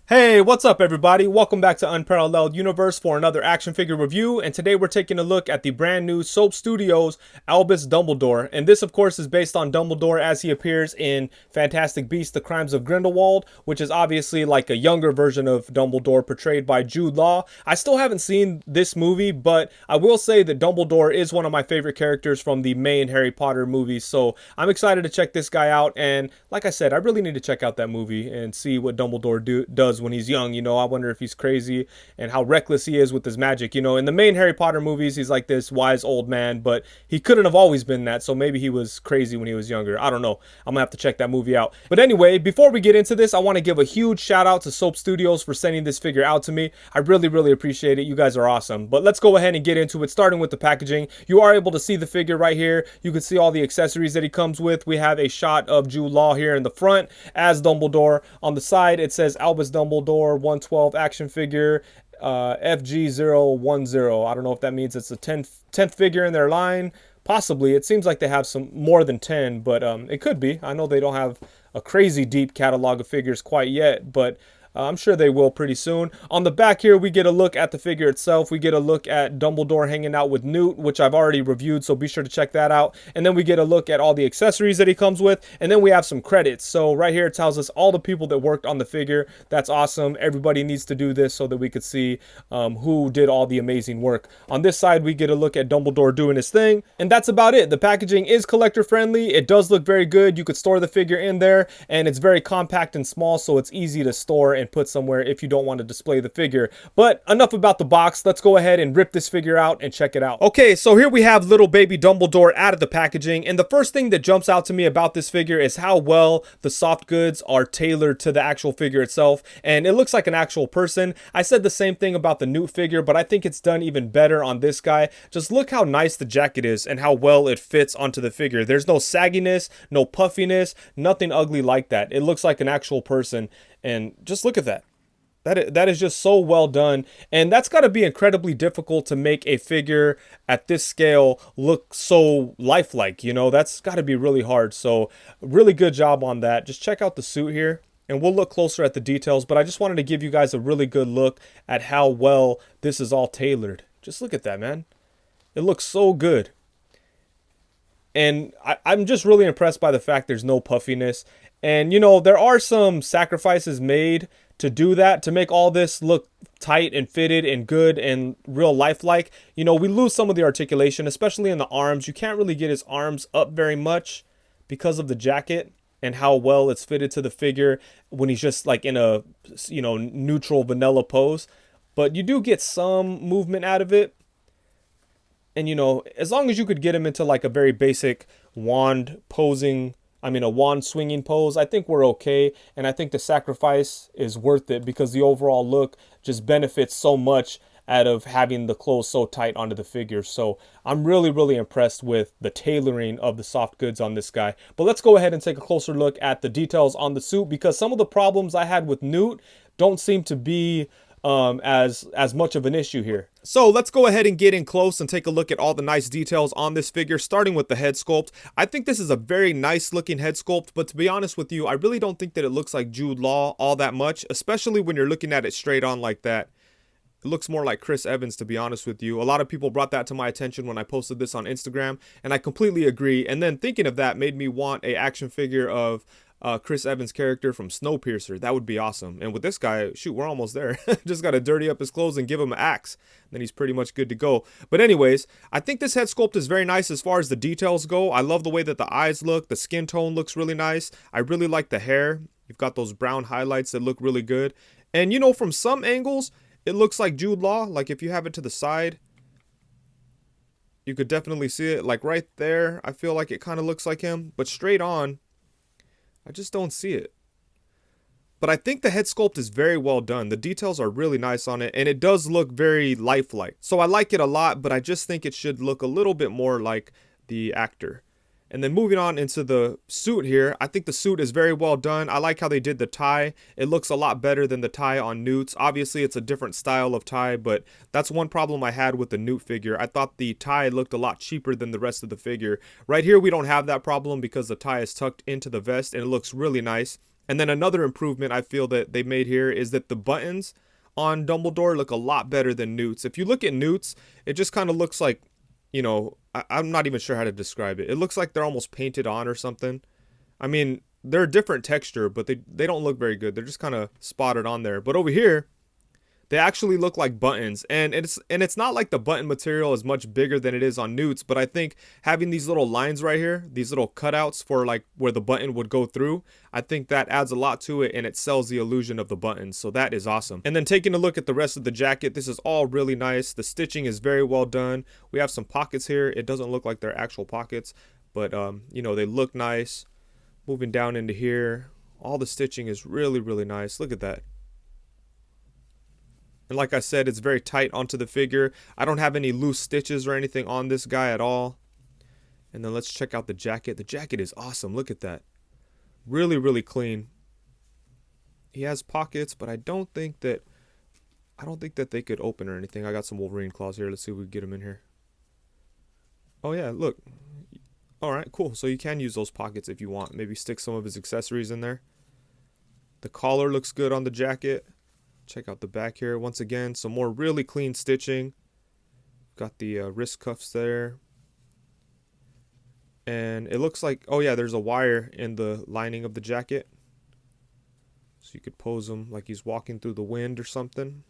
Hey, what's up everybody? Welcome back to Unparalleled Universe for another action figure review, and today we're taking a look at the brand new Soap Studios Albus Dumbledore. And this of course is based on Dumbledore as he appears in Fantastic Beasts: The Crimes of Grindelwald, which is obviously like a younger version of Dumbledore portrayed by Jude Law. I still haven't seen this movie, but I will say that Dumbledore is one of my favorite characters from the main Harry Potter movies, so I'm excited to check this guy out. And like I said, I really need to check out that movie and see what Dumbledore does when he's young. I wonder if he's crazy and how reckless he is with his magic. In the main Harry Potter movies, he's like this wise old man, but he couldn't have always been that, so maybe he was crazy when he was younger. I don't know. I'm gonna have to check that movie out. But anyway, before we get into this, I want to give a huge shout out to Soap Studios for sending this figure out to me. I really appreciate it. You guys are awesome. But let's go ahead and get into it, starting with the packaging. You are able to see the figure right here. You can see all the accessories that he comes with. We have a shot of Jude Law here in the front as Dumbledore. On the side, it says Albus Dumbledore 112 action figure, FG010. I don't know if that means it's the 10th figure in their line. Possibly. It seems like they have some more than 10, but it could be. I know they don't have a crazy deep catalog of figures quite yet, but I'm sure they will pretty soon. On the back here, we get a look at the figure itself. We get a look at Dumbledore hanging out with Newt, which I've already reviewed, so be sure to check that out. And then we get a look at all the accessories that he comes with, and then we have some credits. So right here, it tells us all the people that worked on the figure. That's awesome. Everybody needs to do this so that we could see who did all the amazing work. On this side, we get a look at Dumbledore doing his thing, and that's about it. The packaging is collector friendly. It does look very good. You could store the figure in there, and it's very compact and small, so it's easy to store and put somewhere if you don't want to display the figure. But enough about the box. Let's go ahead and rip this figure out and check it out. Okay, so here we have little baby Dumbledore out of the packaging, and the first thing that jumps out to me about this figure is how well the soft goods are tailored to the actual figure itself, and it looks like an actual person. I said the same thing about the Newt figure, but I think it's done even better on this guy. Just look how nice the jacket is and how well it fits onto the figure. There's no sagginess, no puffiness, nothing ugly like that. It looks like an actual person, and just look at that. That is just so well done, and that's got to be incredibly difficult to make a figure at this scale look so lifelike. That's got to be really hard. So really good job on that. Just check out the suit here, and we'll look closer at the details, but I just wanted to give you guys a really good look at how well this is all tailored. Just look at that, man. It looks so good. And I'm just really impressed by the fact there's no puffiness. And, there are some sacrifices made to do that, to make all this look tight and fitted and good and real lifelike. We lose some of the articulation, especially in the arms. You can't really get his arms up very much because of the jacket and how well it's fitted to the figure when he's just like in a, neutral vanilla pose. But you do get some movement out of it. And, as long as you could get him into like a very basic wand a wand swinging pose, I think we're okay. And I think the sacrifice is worth it because the overall look just benefits so much out of having the clothes so tight onto the figure. So I'm really impressed with the tailoring of the soft goods on this guy. But let's go ahead and take a closer look at the details on the suit, because some of the problems I had with Newt don't seem to be as much of an issue here. So let's go ahead and get in close and take a look at all the nice details on this figure, starting with the head sculpt. I think this is a very nice looking head sculpt, but to be honest with you, I really don't think that it looks like Jude Law all that much, especially when you're looking at it straight on like that. It looks more like Chris Evans, to be honest with you. A lot of people brought that to my attention when I posted this on Instagram, and I completely agree. And then thinking of that made me want a action figure of Chris Evans' character from Snowpiercer. That would be awesome. And with this guy, shoot, we're almost there. Just got to dirty up his clothes and give him an axe. Then he's pretty much good to go. But anyways, I think this head sculpt is very nice as far as the details go. I love the way that the eyes look. The skin tone looks really nice. I really like the hair. You've got those brown highlights that look really good. And from some angles, it looks like Jude Law. Like if you have it to the side, you could definitely see it. Like right there, I feel like it kind of looks like him. But straight on, I just don't see it. But I think the head sculpt is very well done. The details are really nice on it, and it does look very lifelike. So I like it a lot, but I just think it should look a little bit more like the actor. And then moving on into the suit here, I think the suit is very well done. I like how they did the tie. It looks a lot better than the tie on Newt's. Obviously, it's a different style of tie, but that's one problem I had with the Newt figure. I thought the tie looked a lot cheaper than the rest of the figure. Right here, we don't have that problem because the tie is tucked into the vest and it looks really nice. And then another improvement I feel that they made here is that the buttons on Dumbledore look a lot better than Newt's. If you look at Newt's, it just kind of looks like, you know, I'm not even sure how to describe it. It looks like they're almost painted on or something. I mean, they're a different texture, but they don't look very good. They're just kind of spotted on there. But over here, they actually look like buttons, and it's not like the button material is much bigger than it is on Newt's, but I think having these little lines right here, these little cutouts for like where the button would go through, I think that adds a lot to it, and it sells the illusion of the buttons, so that is awesome. And then taking a look at the rest of the jacket, this is all really nice. The stitching is very well done. We have some pockets here. It doesn't look like they're actual pockets, but you know, they look nice. Moving down into here, all the stitching is really, really nice. Look at that. And like I said, it's very tight onto the figure. I don't have any loose stitches or anything on this guy at all. And then let's check out the jacket. The jacket is awesome. Look at that. Really, really clean. He has pockets, but I don't think that they could open or anything. I got some Wolverine claws here. Let's see if we can get him in here. Oh yeah, look. All right, cool. So you can use those pockets if you want. Maybe stick some of his accessories in there. The collar looks good on the jacket. Check out the back here. Once again, some more really clean stitching. Got the wrist cuffs there. And it looks like, oh yeah, there's a wire in the lining of the jacket. So you could pose him like he's walking through the wind or something.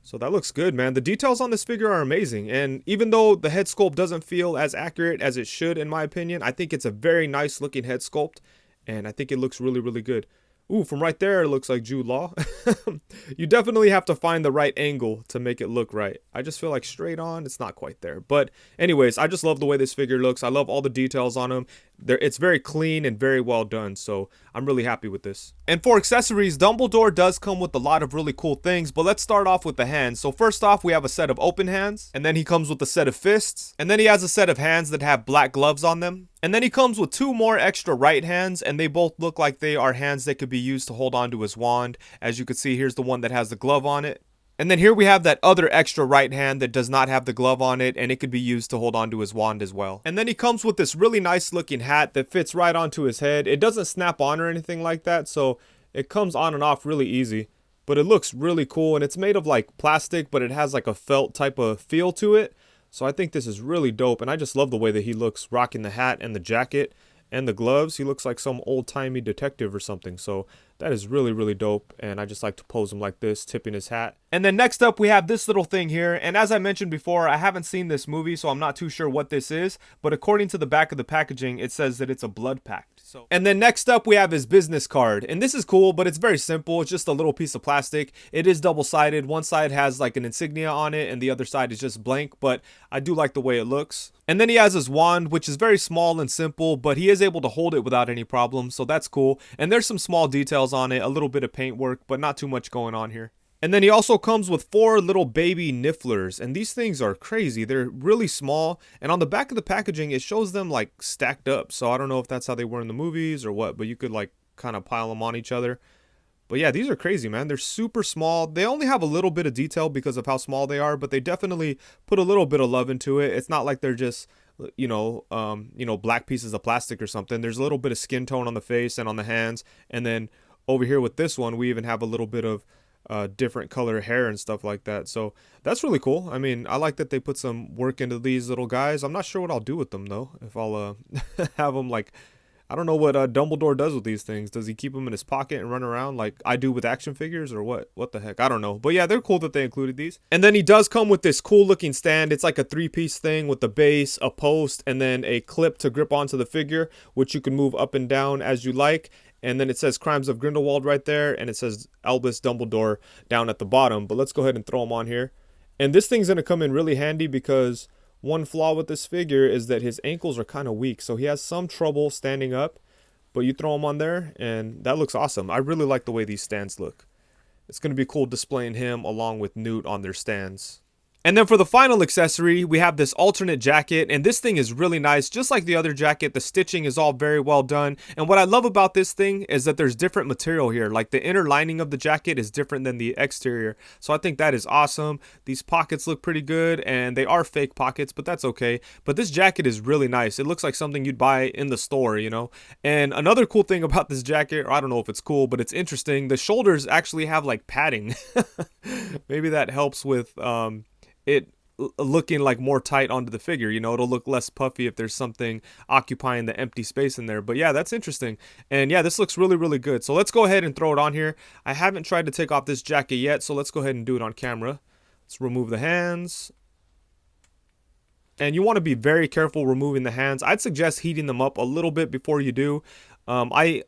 So that looks good, man. The details on this figure are amazing. And even though the head sculpt doesn't feel as accurate as it should, in my opinion, I think it's a very nice looking head sculpt. And I think it looks really, really good. Ooh, from right there, it looks like Jude Law. You definitely have to find the right angle to make it look right. I just feel like straight on, it's not quite there. But anyways, I just love the way this figure looks. I love all the details on him. It's very clean and very well done, so I'm really happy with this. And for accessories, Dumbledore does come with a lot of really cool things, but let's start off with the hands. So first off, we have a set of open hands, and then he comes with a set of fists, and then he has a set of hands that have black gloves on them. And then he comes with 2 more extra right hands, and they both look like they are hands that could be used to hold onto his wand. As you can see, here's the one that has the glove on it. And then here we have that other extra right hand that does not have the glove on it, and it could be used to hold onto his wand as well. And then he comes with this really nice looking hat that fits right onto his head. It doesn't snap on or anything like that, so it comes on and off really easy. But it looks really cool, and it's made of like plastic, but it has like a felt type of feel to it. So I think this is really dope, and I just love the way that he looks rocking the hat and the jacket and the gloves. He looks like some old-timey detective or something, so that is really, really dope, and I just like to pose him like this, tipping his hat. And then next up, we have this little thing here, and as I mentioned before, I haven't seen this movie, so I'm not too sure what this is, but according to the back of the packaging, it says that it's a blood pact. And then next up, we have his business card, and this is cool, but it's very simple. It's just a little piece of plastic. It is double-sided. One side has like an insignia on it, and the other side is just blank, but I do like the way it looks. And then he has his wand, which is very small and simple, but he is able to hold it without any problem, so that's cool. And there's some small details on it, a little bit of paint work, but not too much going on here. And then he also comes with 4 little baby nifflers, and these things are crazy. They're really small, and on the back of the packaging, it shows them like stacked up. So I don't know if that's how they were in the movies or what, but you could like kind of pile them on each other. But yeah, these are crazy, man. They're super small. They only have a little bit of detail because of how small they are, but they definitely put a little bit of love into it. It's not like they're just, black pieces of plastic or something. There's a little bit of skin tone on the face and on the hands, and then over here with this one, we even have a little bit of different color hair and stuff like that. So that's really cool. I mean, I like that they put some work into these little guys. I'm not sure what I'll do with them though. If I'll have them like, I don't know what Dumbledore does with these things. Does he keep them in his pocket and run around like I do with action figures, or what? What the heck? I don't know. But yeah, they're cool that they included these. And then he does come with this cool looking stand. It's like a 3-piece thing with the base, a post, and then a clip to grip onto the figure, which you can move up and down as you like. And then it says Crimes of Grindelwald right there, and it says Albus Dumbledore down at the bottom. But let's go ahead and throw them on here. And this thing's going to come in really handy because one flaw with this figure is that his ankles are kind of weak. So he has some trouble standing up, but you throw him on there, and that looks awesome. I really like the way these stands look. It's going to be cool displaying him along with Newt on their stands. And then for the final accessory, we have this alternate jacket, and this thing is really nice. Just like the other jacket, the stitching is all very well done. And what I love about this thing is that there's different material here. Like the inner lining of the jacket is different than the exterior. So I think that is awesome. These pockets look pretty good, and they are fake pockets, but that's okay. But this jacket is really nice. It looks like something you'd buy in the store, you know? And another cool thing about this jacket, or I don't know if it's cool, but it's interesting. The shoulders actually have like padding. Maybe that helps with, it looking like more tight onto the figure. You know, it'll look less puffy if there's something occupying the empty space in there. But yeah, that's interesting. And yeah, this looks really, really good. So let's go ahead and throw it on here. I haven't tried to take off this jacket yet, so let's go ahead and do it on camera. Let's remove the hands. And you want to be very careful removing the hands. I'd suggest heating them up a little bit before you do. I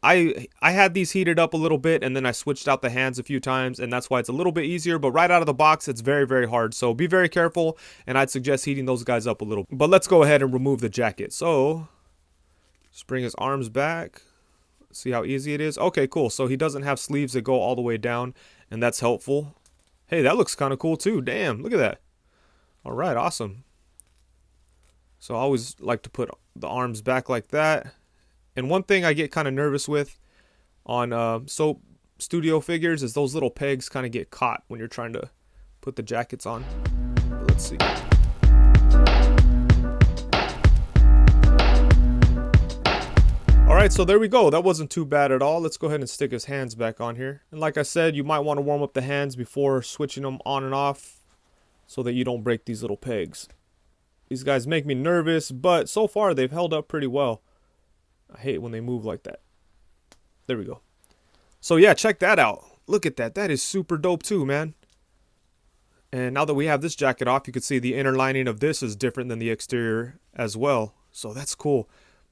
had these heated up a little bit, and then I switched out the hands a few times, and that's why it's a little bit easier. But right out of the box, it's very, very hard. So be very careful, and I'd suggest heating those guys up a little. But let's go ahead and remove the jacket. So just bring his arms back. See how easy it is? Okay, cool. So he doesn't have sleeves that go all the way down, and that's helpful. Hey, that looks kind of cool too. Damn, look at that. All right, awesome. So I always like to put the arms back like that. And one thing I get kind of nervous with on soap studio figures is those little pegs kind of get caught when you're trying to put the jackets on. But let's see. All right, so there we go. That wasn't too bad at all. Let's go ahead and stick his hands back on here. And like I said, you might want to warm up the hands before switching them on and off so that you don't break these little pegs. These guys make me nervous, but so far they've held up pretty well. I hate when they move like that. There we go. So yeah, check that out. Look at that. That is super dope too, man. And now that we have this jacket off, you can see the inner lining of this is different than the exterior as well. So that's cool.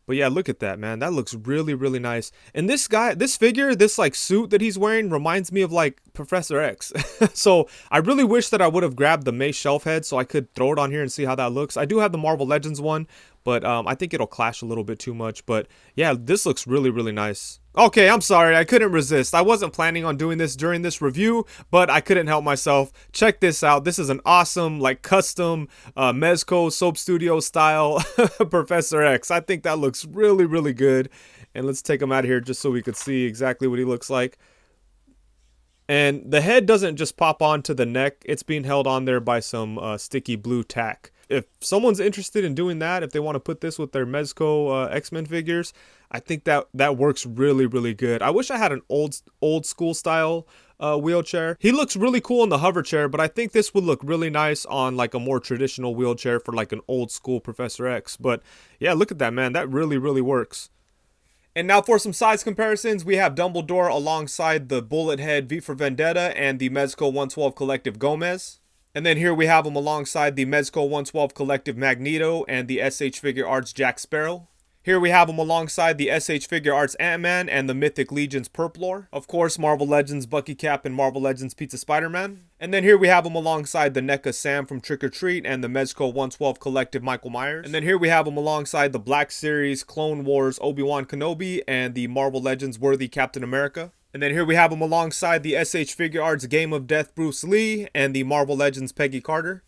But yeah, look at that, man. That looks really, really nice. And this guy, this figure, this like suit that he's wearing reminds me of like Professor X. So I really wish that I would have grabbed the Mace shelf head so I could throw it on here and see how that looks. I do have the Marvel Legends one, but I think it'll clash a little bit too much. But yeah, this looks really, really nice. Okay, I'm sorry. I couldn't resist. I wasn't planning on doing this during this review, but I couldn't help myself. Check this out. This is an awesome, like, custom Mezco Soap Studio style Professor X. I think that looks really, really good. And let's take him out of here just so we could see exactly what he looks like. And the head doesn't just pop onto the neck. It's being held on there by some sticky blue tack. If someone's interested in doing that, if they want to put this with their Mezco X-Men figures, I think that works really, really good. I wish I had an old school style wheelchair. He looks really cool in the hover chair, but I think this would look really nice on like a more traditional wheelchair for like an old school Professor X. But yeah, look at that, man. That really, really works. And now for some size comparisons, we have Dumbledore alongside the Bullet Head V for Vendetta and the Mezco 112 Collective Gomez. And then here we have him alongside the Mezco 112 Collective Magneto and the SH Figure Arts Jack Sparrow. Here we have him alongside the SH Figure Arts Ant-Man and the Mythic Legion's Purplore. Of course, Marvel Legends Bucky Cap and Marvel Legends Pizza Spider-Man. And then here we have him alongside the NECA Sam from Trick or Treat and the Mezco 112 Collective Michael Myers. And then here we have him alongside the Black Series Clone Wars Obi-Wan Kenobi and the Marvel Legends Worthy Captain America. And then here we have him alongside the SH Figure Arts Game of Death Bruce Lee and the Marvel Legends Peggy Carter.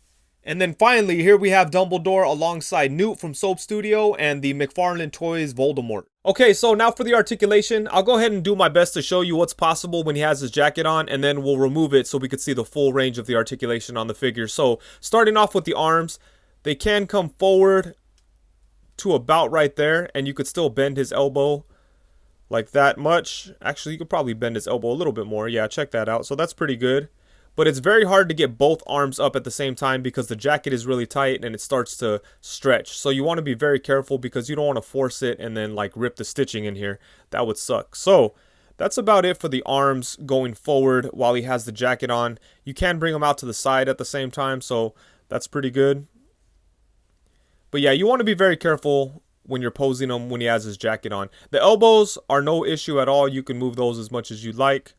And then finally, here we have Dumbledore alongside Newt from Soap Studio and the McFarlane Toys Voldemort. Okay, so now for the articulation, I'll go ahead and do my best to show you what's possible when he has his jacket on, and then we'll remove it so we can see the full range of the articulation on the figure. So starting off with the arms, they can come forward to about right there, and you could still bend his elbow like that much. Actually, you could probably bend his elbow a little bit more. Yeah, check that out. So that's pretty good. But it's very hard to get both arms up at the same time because the jacket is really tight and it starts to stretch. So you want to be very careful because you don't want to force it and then like rip the stitching in here. That would suck. So that's about it for the arms going forward while he has the jacket on. You can bring them out to the side at the same time, so that's pretty good. But yeah, you want to be very careful when you're posing him when he has his jacket on. The elbows are no issue at all. You can move those as much as you like.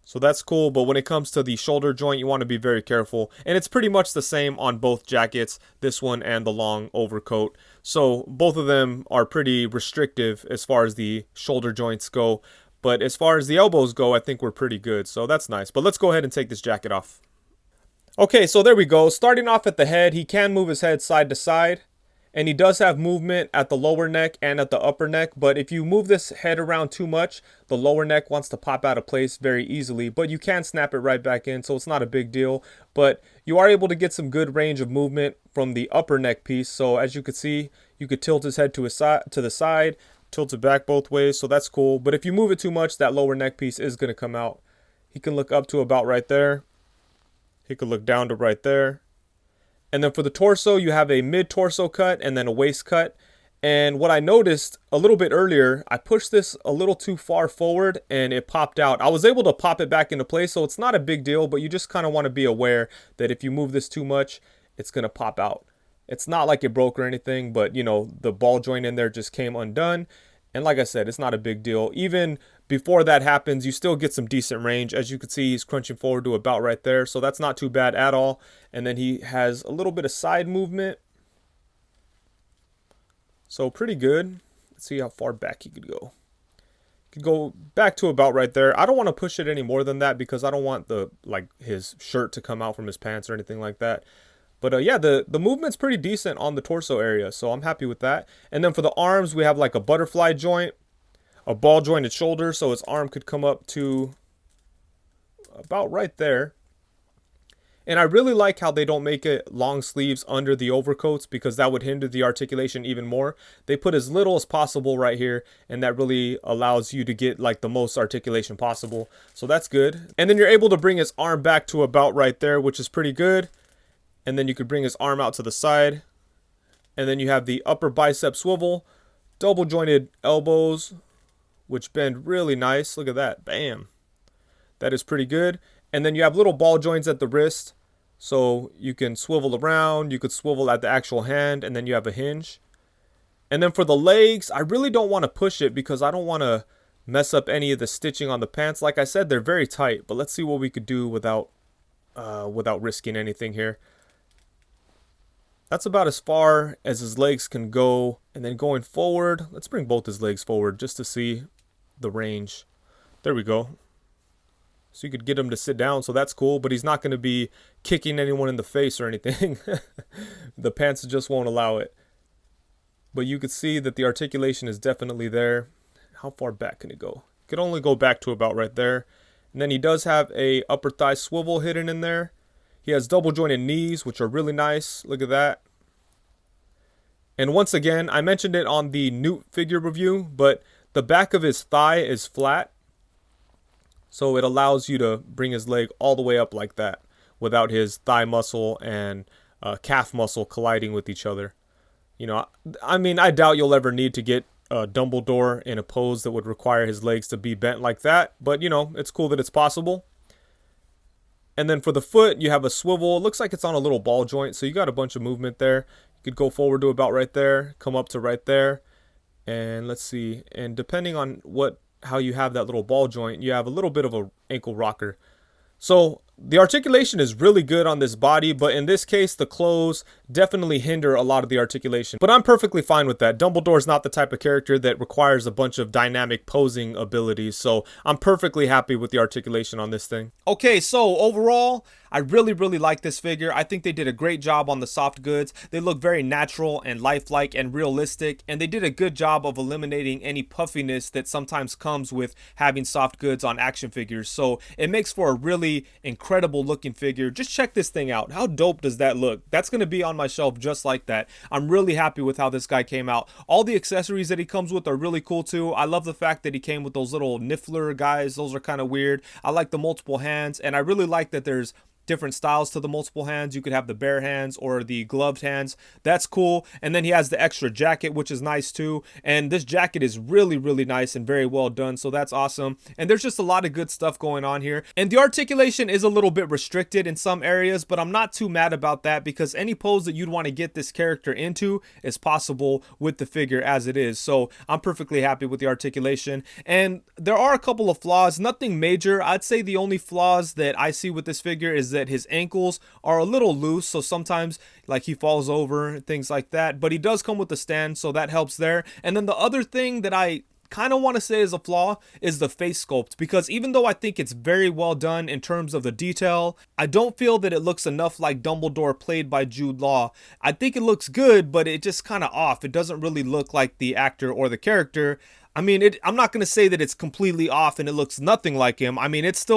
So that's cool, but when it comes to the shoulder joint, you want to be very careful. And it's pretty much the same on both jackets, this one and the long overcoat. So both of them are pretty restrictive as far as the shoulder joints go. But as far as the elbows go, I think we're pretty good. So that's nice. But let's go ahead and take this jacket off. Okay, so there we go. Starting off at the head, he can move his head side to side. And he does have movement at the lower neck and at the upper neck. But if you move this head around too much, the lower neck wants to pop out of place very easily. But you can snap it right back in, so it's not a big deal. But you are able to get some good range of movement from the upper neck piece. So as you can see, you could tilt his head to the side, tilt it back both ways. So that's cool. But if you move it too much, that lower neck piece is going to come out. He can look up to about right there. He could look down to right there. And then for the torso, you have a mid-torso cut and then a waist cut. And what I noticed a little bit earlier, I pushed this a little too far forward and it popped out. I was able to pop it back into place, so it's not a big deal, but you just kind of want to be aware that if you move this too much, it's going to pop out. It's not like it broke or anything, but you know, the ball joint in there just came undone. And like I said, it's not a big deal. Even before that happens, you still get some decent range. As you can see, he's crunching forward to about right there. So that's not too bad at all. And then he has a little bit of side movement. So pretty good. Let's see how far back he could go. He could go back to about right there. I don't want to push it any more than that because I don't want his shirt to come out from his pants or anything like that. But yeah, the movement's pretty decent on the torso area, so I'm happy with that. And then for the arms, we have like a butterfly joint, a ball jointed shoulder, so his arm could come up to about right there. And I really like how they don't make it long sleeves under the overcoats because that would hinder the articulation even more. They put as little as possible right here, and that really allows you to get like the most articulation possible. So that's good. And then you're able to bring his arm back to about right there, which is pretty good. And then you could bring his arm out to the side. And then you have the upper bicep swivel, double jointed elbows, which bend really nice. Look at that. Bam. That is pretty good. And then you have little ball joints at the wrist. So you can swivel around. You could swivel at the actual hand. And then you have a hinge. And then for the legs, I really don't want to push it because I don't want to mess up any of the stitching on the pants. Like I said, they're very tight. But let's see what we could do without risking anything here. That's about as far as his legs can go. And then going forward, let's bring both his legs forward just to see the range. There we go. So you could get him to sit down, so that's cool. But he's not going to be kicking anyone in the face or anything. The pants just won't allow it. But you could see that the articulation is definitely there. How far back can it go? It could only go back to about right there. And then he does have a upper thigh swivel hidden in there. He has double jointed knees, which are really nice. Look at that. And once again, I mentioned it on the Newt figure review, but the back of his thigh is flat. So it allows you to bring his leg all the way up like that without his thigh muscle and calf muscle colliding with each other. You know, I mean, I doubt you'll ever need to get Dumbledore in a pose that would require his legs to be bent like that. But, you know, it's cool that it's possible. And then for the foot, you have a swivel. It looks like it's on a little ball joint, so you got a bunch of movement there. You could go forward to about right there, come up to right there. And let's see. And depending on how you have that little ball joint, you have a little bit of a ankle rocker. So the articulation is really good on this body, but in this case, the clothes definitely hinder a lot of the articulation. But I'm perfectly fine with that. Dumbledore's not the type of character that requires a bunch of dynamic posing abilities, so I'm perfectly happy with the articulation on this thing. Okay, so overall, I really like this figure. I think they did a great job on the soft goods. They look very natural and lifelike and realistic, and they did a good job of eliminating any puffiness that sometimes comes with having soft goods on action figures. So it makes for a really incredible looking figure. Just check this thing out. How dope does that look? That's going to be on my shelf just like that. I'm really happy with how this guy came out. All the accessories that he comes with are really cool too. I love the fact that he came with those little niffler guys. Those are kind of weird. I like the multiple hands, and I really like that there's different styles to the multiple hands. You could have the bare hands or the gloved hands. That's cool. And then he has the extra jacket, which is nice too. And this jacket is really nice and very well done. So that's awesome. And there's just a lot of good stuff going on here. And the articulation is a little bit restricted in some areas, but I'm not too mad about that because any pose that you'd want to get this character into is possible with the figure as it is. So I'm perfectly happy with the articulation. And there are a couple of flaws, nothing major. I'd say the only flaws that I see with this figure is that his ankles are a little loose, so sometimes like he falls over, things like that. But he does come with a stand, so that helps there. And then the other thing that I kind of want to say is a flaw is the face sculpt, because even though I think it's very well done in terms of the detail, I don't feel that it looks enough like Dumbledore played by Jude Law. I think it looks good, but it just kind of off. It doesn't really look like the actor or the character. I mean, I'm not going to say that it's completely off and it looks nothing like him. I mean, it's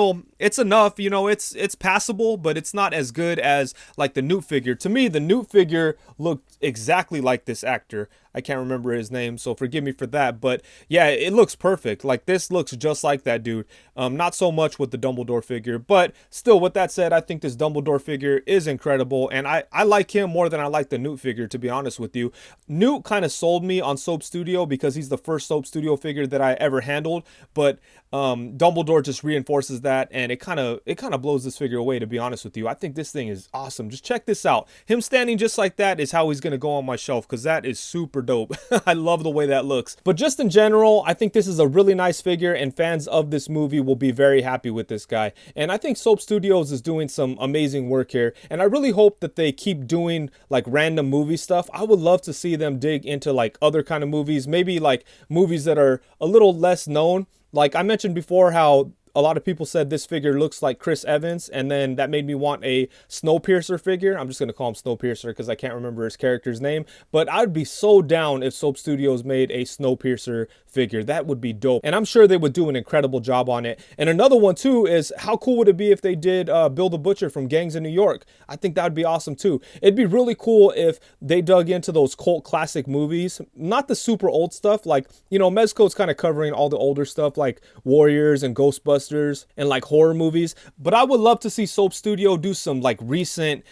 enough, you know, it's passable, but it's not as good as like the Newt figure. To me, the Newt figure looked exactly like this actor. I can't remember his name, so forgive me for that. But yeah, it looks perfect. Like, this looks just like that dude. Not so much with the Dumbledore figure, but still, with that said, I think this Dumbledore figure is incredible, and I like him more than I like the Newt figure, to be honest with you. Newt kind of sold me on Soap Studio because he's the first Soap Studio figure that I ever handled, but Dumbledore just reinforces that, and it kind of blows this figure away, to be honest with you. I think this thing is awesome. Just check this out. Him standing just like that is how he's going to go on my shelf, because that is super dope. I love the way that looks. But just in general, I think this is a really nice figure, and fans of this movie will be very happy with this guy. And I think Soap Studios is doing some amazing work here, and I really hope that they keep doing like random movie stuff. I would love to see them dig into like other kind of movies, maybe like movies that are a little less known. Like I mentioned before, how a lot of people said this figure looks like Chris Evans, and then that made me want a Snowpiercer figure. I'm just going to call him Snowpiercer because I can't remember his character's name, but I'd be so down if Soap Studios made a Snowpiercer figure. That would be dope, and I'm sure they would do an incredible job on it. And another one too is, how cool would it be if they did Bill the Butcher from Gangs in New York? I think that would be awesome too. It'd be really cool if they dug into those cult classic movies, not the super old stuff. Like, you know, Mezco's kind of covering all the older stuff like Warriors and Ghostbusters and like horror movies, but I would love to see Soap Studio do some like recent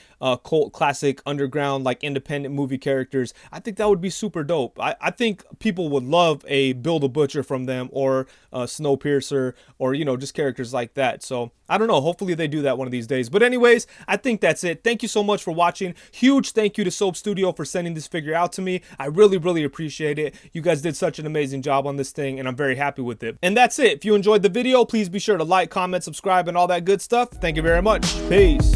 cult classic underground like independent movie characters. I think that would be super dope. I think people would love a Bill the Butcher from them, or Snowpiercer, or, you know, just characters like that. So I don't know, hopefully they do that one of these days. But anyways, I think that's it. Thank you so much for watching. Huge thank you to Soap Studio for sending this figure out to me. I really appreciate it. You guys did such an amazing job on this thing, and I'm very happy with it. And that's it. If you enjoyed the video, please be sure to like, comment, subscribe, and all that good stuff. Thank you very much. Peace.